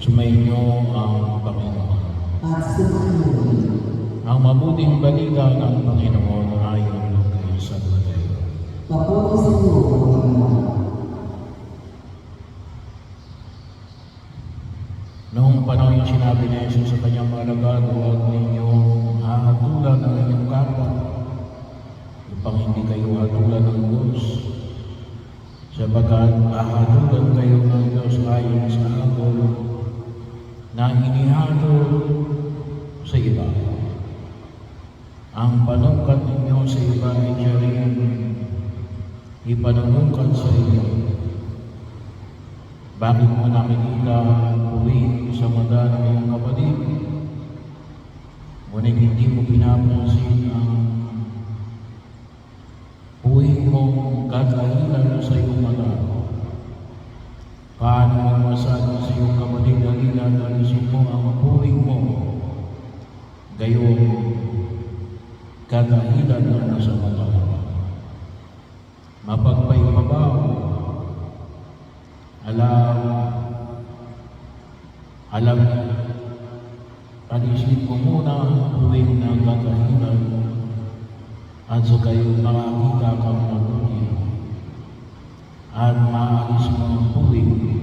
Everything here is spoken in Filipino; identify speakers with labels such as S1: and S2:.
S1: Sumainyo ang Panginoon.
S2: At sumainyo.
S1: Ang mabuting balita ng Panginoon ayon kay San Mateo.
S2: Papuri sa iyo, Panginoon.
S1: Noong panahon yung sinabi ni Jesus sa kanyang mga alagad, huwag ninyong hahatulan ang inyong kapwa upang hindi kayo hatulan ng Diyos. Sapagkat hahatulan kayo ng Diyos ayon sa habol na inihatol sa iba. Ang panungkat ninyo sa iba ay siya rin ipanunungkat sa inyo. Bakit mo nakikita puwing sa mata ng iyong kapatid? Ngunit hindi mo pinapansin ang puwing mong kakahilan sa iyong mata. Paano mo masabi sa iyong kapatid na linalisin mo ang puwing mo? Gayon, kakahilan na nasa mata mo. Mapagpaibabaw, alam, alisin mo muna ang puwing na kakahilan at sa kayo makakita kang mabuti at maalis mo ang puwing